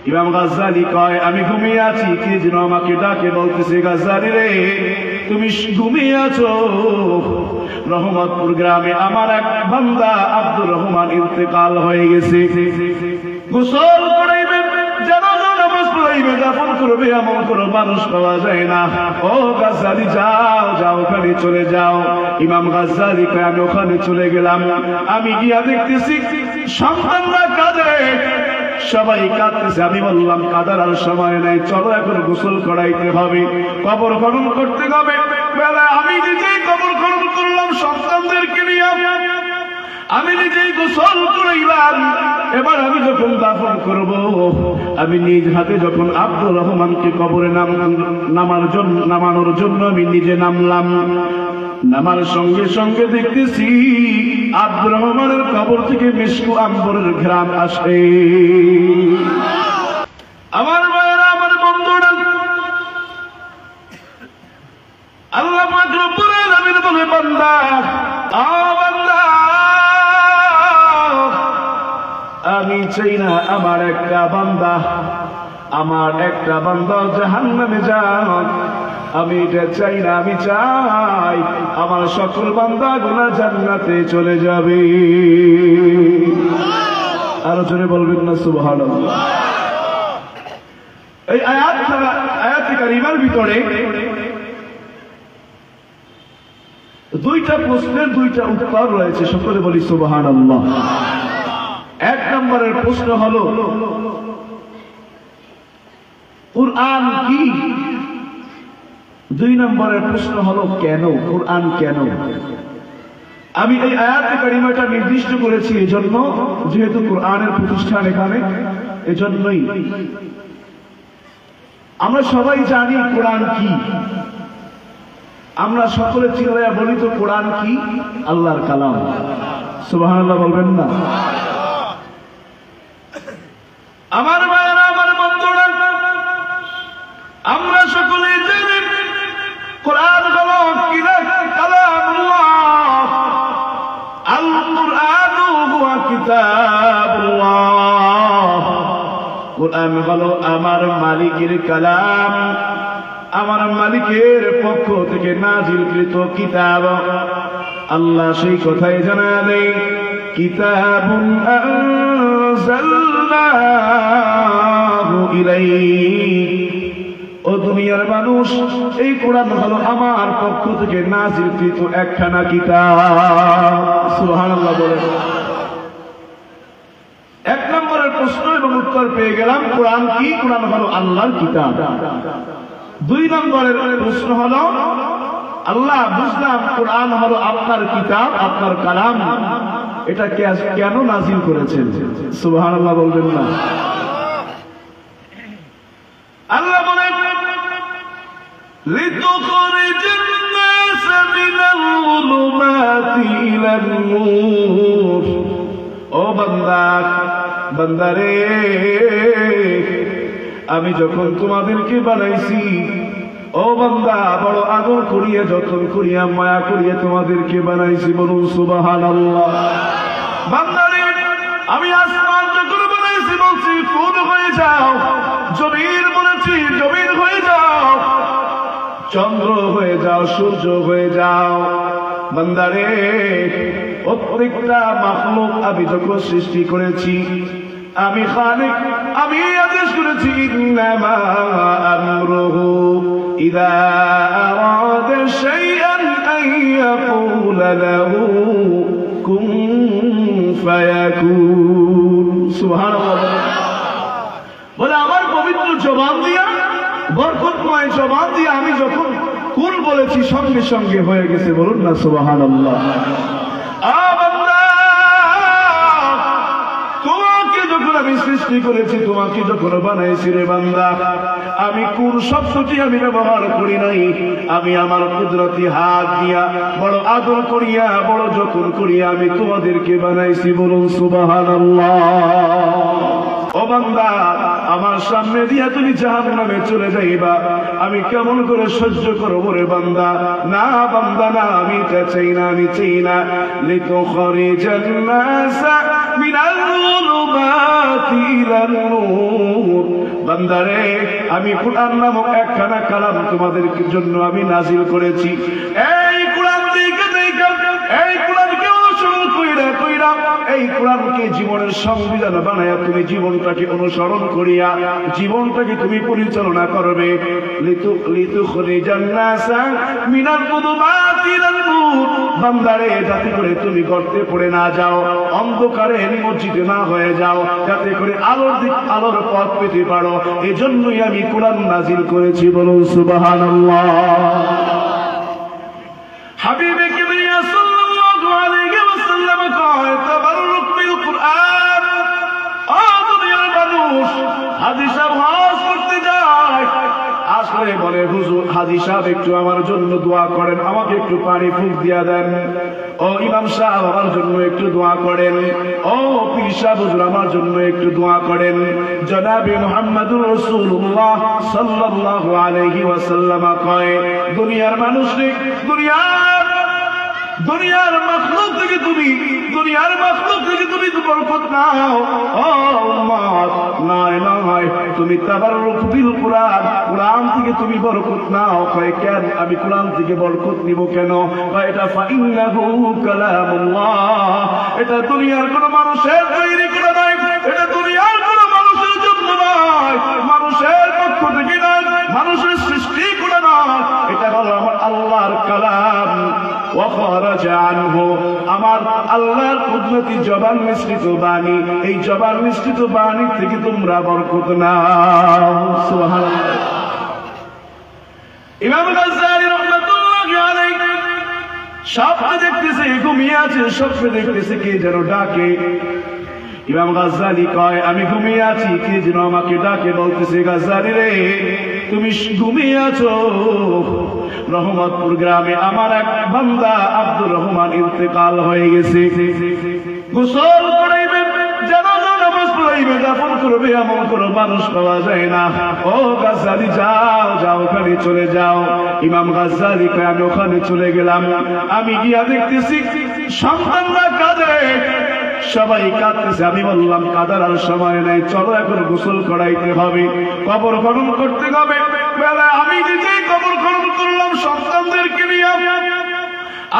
ইমাম গাজ্জালী কয় আমি ঘুমিয়ে আছি, কে যেন আমাকে ডাকে বলতেছে, গাজ্জালী রে তুমি ঘুমিয়ে আছো? রহমতপুর গ্রামে আমার এক বান্দা আব্দুর রহমান ইন্তেকাল হয়ে গেছে, গোসল করাইবে, জানাজা নামাজ পড়াইবে, দাফন করবে, এমন কোনো মানুষ পাওয়া যায় না। ও গাজ্জালী যাও যাও, ওখানে চলে যাও। ইমাম গাজ্জালী কয় আমি ওখানে চলে গেলাম। আমি গিয়া দেখতেছি সন্তানরা কাঁদে, সবাই কাঁদতেছে। আমি বললাম কাঁদার আর সময় নাই, চলো এখন গোসল করাইতে হবে, কবর খনন করতে হবে। বেলা আমি নিজেই কবর খনন করলাম সন্তানদেরকে নিয়ে, আমি নিজেই গোসল করাইলাম। এবার আমি যখন দাফন করব, আমি নিজ হাতে যখন আব্দুর রহমানকে কবরে নামানোর জন্য আমি নিজে নামলাম। নামার সঙ্গে সঙ্গে দেখতেছি আব্দুর রহমানের কবর থেকে মিশকু আম্বরের ঘ্রাণ আসে। আমার ভাইরা, আমার বন্ধুরা, আল্লাহ পাক রব্বুল আলামিন বলে, বান্দা বান্দা, আমি চাই না আমার একটা বান্দা জাহান্নামে যাক। আমি এটা চাই না, আমি চাই আমার সকল বান্দাগুলো জান্নাতে চলে যাবে। আরো জোরে বলবেন না সুবহানাল্লাহ। এই আয়াতে কারিমার ভিতরে দুইটা প্রশ্নের দুইটা উত্তর রয়েছে, সকলে বলি সুবহানাল্লাহ। এক নম্বরের প্রশ্ন হলো কুরআন কি? দুই নম্বরের প্রশ্ন হলো কেন, কুরআন কেন? আমি এই আয়াতে কারিমাটা নির্দিষ্ট করেছি এজন্য, যেহেতু কুরআনের প্রতিষ্ঠান এখানে, এজন্যই। আমরা সবাই জানি কোরআন কি, আমরা সকলে চিল্লায়া বলি তো কোরআন কি? আল্লাহর কালাম। সুবহানাল্লাহ বলবেন না? আমার ভাইয়েরা, আমার বন্ধুরা, আমরা সকলে জানি কোরআন হলো কালামুল্লাহ, আল কুরআনু হুয়া কিতাবুল্লাহ। কোরআন হলো আমার মালিকের কালাম, আমার মালিকের পক্ষ থেকে নাজিলকৃত কিতাব। আল্লাহ সেই কথাই জানা দেয়, কিতাবুন আনজালনাহু ইলাইক। ও দুনিয়ার মানুষ, এই কোরআন হলো আমার পক্ষ থেকে নাজিলকৃত একখানা কিতাব। সুবহানাল্লাহ বলেন। এক নম্বরের প্রশ্ন এবং উত্তর পেয়ে গেলাম, কোরআন কি? কোরআন হলো আল্লাহর কিতাব। দুই নম্বরের প্রশ্ন হলো, আল্লাহ বুঝলাম কোরআন হলো আপনার কিতাব, আপনার কালাম, এটা কেন নাজিল করেছেন? সুবহানাল্লাহ বলবেন না? আল্লাহ বলেন, লিতুখরিজান নাস মিনাল যুলুমাতি ইলান নূর। ও বান্দা, বান্দারে, আমি যখন তোমাদেরকে বানাইছি, ও বান্দা, বড় আদর করিয়া, যতন করিয়া, মায়া করিয়া তোমাদেরকে বানাইছি। বলুন সুবহানাল্লাহ। বান্দারে, আমি আসমান যখন বানাইছি বলছি কোন হয়ে যাও, জমিন বলেছি জমিন হয়ে যাও, চন্দ্র হয়ে যাও, সূর্য হয়ে যাও। বান্দারে, প্রত্যেকটা মাখলুক আমি যখন সৃষ্টি করেছি, আমি খালিক, আমি আদেশ করেছি, ইন্নামা আমরুহু ইযা আরাদা শাইআন আন ইয়াকুলা লাহু কুন ফায়াকুন। সুবহানাল্লাহ। বলে আমার পবিত্র জবান দিয়া, বরকতময় জবান দিয়া আমি যখন কুল বলেছি, সঙ্গে সঙ্গে হয়ে গেছে। বলুন না সুবহানাল্লাহ। তোমাকে যখন আমি সৃষ্টি করেছি, তোমাকে যখন বানাইছি রে বান্দা, আমি কোন শব্দটি আমি ব্যবহার করি নাই, আমি আমার কুদরতি হাত দিয়া বড় আদর করিয়া, বড় যত্ন করিয়া আমি তোমাদেরকে বানাইছি। বলুন সুবহানাল্লাহ। ও বান্দা, আমার সামনে দিয়া তুমি জাহান্নামে চলে যাইবা, আমি কেমন করে সহ্য করব রে বান্দা? না বান্দা, না, আমি এটা চাই না, আমি চাই না। লিতুখরিজান নাস মিনাল যুলুমাতি ইলান নূর। বান্দারে আমি কুরআন নামক একখানা কালাম তোমাদের জন্য আমি নাজিল করেছি। এই কুরআন দিকে এই কোরআনকে অনুসরণ কইরা এই কোরআনকে জীবনের সংবিধান বানায়া তুমি জীবনটাকে অনুসরণ করিয়া জীবনটাকে তুমি পরিচালনা করবে। লিতুখরিজান নাসা মিনাল যুলুমাতি ইলান নূর, বান্দারে যাতে করে তুমি গর্তে পড়ে না যাও, অন্ধকারে নিমজ্জিত না হয়ে যাও, যাতে করে আলোর পথ পেতে পারো। এজন্যই আমি কোরআন নাজিল করেছি। বলুন সুবহানাল্লাহ। হাবিবে কিবরিয়া সাল্লাল্লাহু আলাইহি ওয়াসাল্লাম কয় তাবাররুক বিল কুরআন। দুনিয়ার মানুষ হাজী সাহেব হজ করতে যায়, আসলে বলে হুজুর হাজী সাহেব একটু আমার জন্য দোয়া করেন, আমাকে একটু পানি ফুঁক দিয়া দেন। ও ইমাম সাহেব আমার জন্য একটু দোয়া করেন। ও পীর সাহেব হুজুর আমার জন্য একটু দোয়া করেন। জনাবে মুহাম্মদুর রাসূলুল্লাহ সাল্লাল্লাহু আলাইহি ওয়াসাল্লাম কয় দুনিয়ার মানুষ রে, দুনিয়ার মাখলুক থেকে তুমি বরকত নাও। ও উম্মত, নয় তুমি তাবাররুক বিল কুরআন, কুরআন থেকে তুমি বরকত নাও। কয় কেন? আমি কুরআন থেকে বরকত নিব কেন? কয় এটা ফাইন্নাহু কালামুল্লাহ, এটা দুনিয়ার কোন মানুষের তৈরি করা নয়, এটা দুনিয়ার কোন মানুষের জন্য নয়, মানুষের পক্ষ থেকে নয়, মানুষের সৃষ্টি করা নয়, এটা হলো আমার আল্লাহর কালাম। ওয়া খারাজা আনহু, আমার আল্লাহর কুদরতি জবান মিশ্রিত বাণী, এই জবান মিশ্রিত বাণী থেকে তোমরা বরকত নাও। সুবহানাল্লাহ। ইমাম গাজ্জালী রাহমাতুল্লাহি আলাইহি স্বপ্নে দেখতেছে ঘুমিয়ে আছে, স্বপ্নে দেখতেছে কে যেন ডাকে। ইমাম গাজ্জালী কয় আমি ঘুমিয়ে আছি, কে যেন আমাকে ডাকে, বলতেছে গাজ্জালী রে তুমি ঘুমিয়ে আছো, রহমতপুর গ্রামে আমার এক বান্দা আব্দুর রহমান ইন্তেকাল হয়ে গেছে, গোসল করাইবে, জানাজা নামাজ পড়াইবে, দাফন করবে, এমন কোনো মানুষ পাওয়া যায় না। ও গাজ্জালী যাও ওখানে চলে যাও। ইমাম গাজ্জালী কয় আমি ওখানে চলে গেলাম, আমি গিয়া দেখতেছি সন্তানরা কাঁদে, সবাই কাঁদতেছে। আমি বললাম কাঁদার আর সময় নাই, চলো এখন গোসল করাইতে হবে, কবর খনন করতে হবে। আমি নিজেই কবর খনন করলাম সন্তানদেরকে নিয়ে,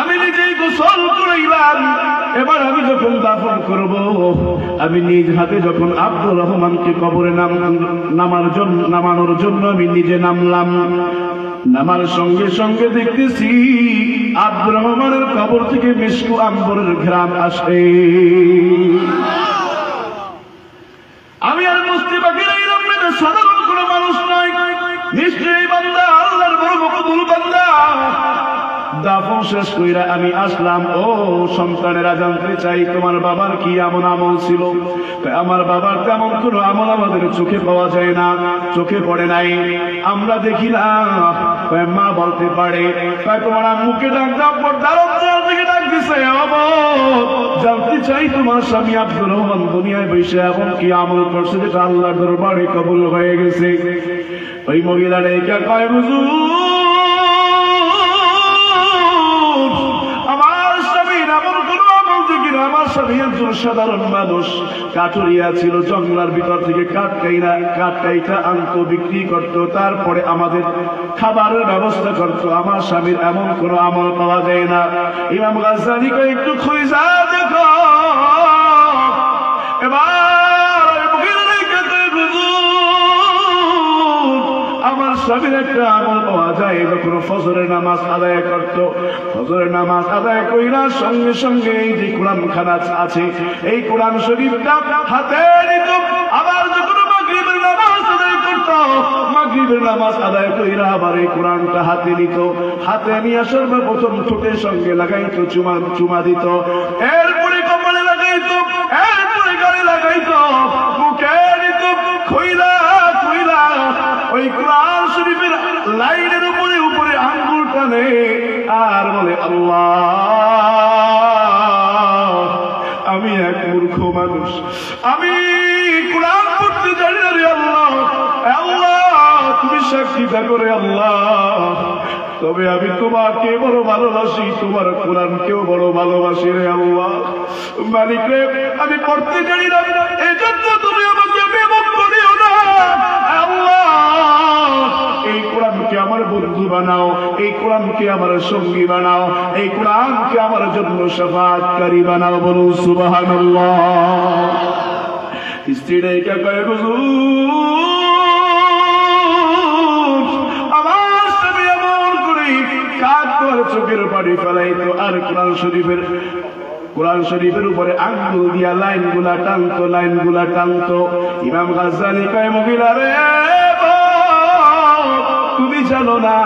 আমি নিজেই গোসল করাইলাম। এবার আমি যখন দাফন করব, আমি নিজ হাতে যখন আব্দুর রহমানকে কবরে নামানোর জন্য আমি নিজে নামলাম, নামার সঙ্গে সঙ্গে দেখতেছি আব্দুর রহমানের কবর থেকে মিশকু আম্বরের ঘ্রাণ আসে। আমি আর বুঝতে পারি না এরকম সাধারণ কোনো মানুষ নয়, নিশ্চয়ই বান্দা, আল্লাহর বড় মকবুল বান্দা। দাফন শেষ কইরা আমি আসলাম। ও সন্তানেরা জানতে চাই তোমার বাবার কি এমন আমল ছিল? আমার বাবার তেমন কোন আমল আমাদের চোখে পাওয়া যায় না, চোখে পড়ে নাই, আমরা দেখি না। মা বলতে পারে তোমার আম্মুকে ডাক দাও, থেকে ডাক দিছে। জানতে চাই তোমার স্বামী আব্দুর রহমান দুনিয়ায় বসে এমন কি আমল করছে যেটা আল্লাহর দরবারে কবুল হয়ে গেছে? ওই মহিলারা এটা কয় হুজুর আমার স্বামী একজন সাধারণ মানুষ, কাঠুরিয়া ছিল, জঙ্গলার ভিতর থেকে কাঠকাইটা আনত, বিক্রি করত, তারপরে আমাদের খাবারের ব্যবস্থা করত। আমার স্বামীর এমন কোন আমল পাওয়া যায় না। ইমাম গাজ্জালীকে একটু খুঁজা দেখো। এবার আমার স্বামীর একটা আমল পাওয়া যায়, যখন ফজরের নামাজ আদায় করত, ফজরের নামাজ আদায় কইরা সঙ্গে সঙ্গে এই যে কোরআন খানা আছে, এই কোরআন শরীফটা হাতে নিত। আবার যখন মাগরিবের নামাজ আদায় করত, মাগরিবের নামাজ আদায় কইরা আবার এই কোরআনটা হাতে নিত। হাতে নিয়ে সর্বপ্রথম ঠোঁটের সঙ্গে লাগাইত, চুমা দিত, এরপরে কপালে লাগাইত, এরপরে গালে লাগাইত, মুখে নিত, খইলা ওই কোরআন শরীফের লাইনের উপরে আঙ্গুল টানে আর বলে আল্লাহ আমি এক মূর্খ মানুষ, আমি কোরআন পড়তে জানি না রে আল্লাহ, আল্লাহ তুমি সাক্ষী থাকো রে আল্লাহ, তবে আমি তোমাকে বড় ভালোবাসি, তোমার কোরআনকেও বড় ভালোবাসি রে আল্লাহ। মালিক রে আমি পড়তে জানি না, এই জন্য তুমি আমাকে বিমুখ করিও না। কোরআনকে আমার সঙ্গী বানাও, এই কোরআনকে আমার জন্য শাফাআতকারী বানাও। বলুন সুবহানাল্লাহ। স্ত্রীরা এটা কয়, হুজুর আমার স্বামী এমন করে কাঁদ করে চোখের পানি ফেলাইতো আর কোরআন শরীফের উপরে আঙ্গুল দিয়া লাইনগুলা টানতো। ইমাম গাজ্জালী কয়, মহিলা রে, তুমি জানো না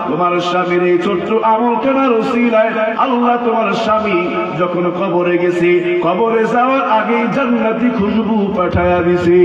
তোমার স্বামীর এই ছোট্ট আমল কেনার উসিলায় আল্লাহ তোমার স্বামী যখন কবরে গেছে, কবরে যাওয়ার আগেই জান্নাতি খুশবু পাঠায়া দিছে।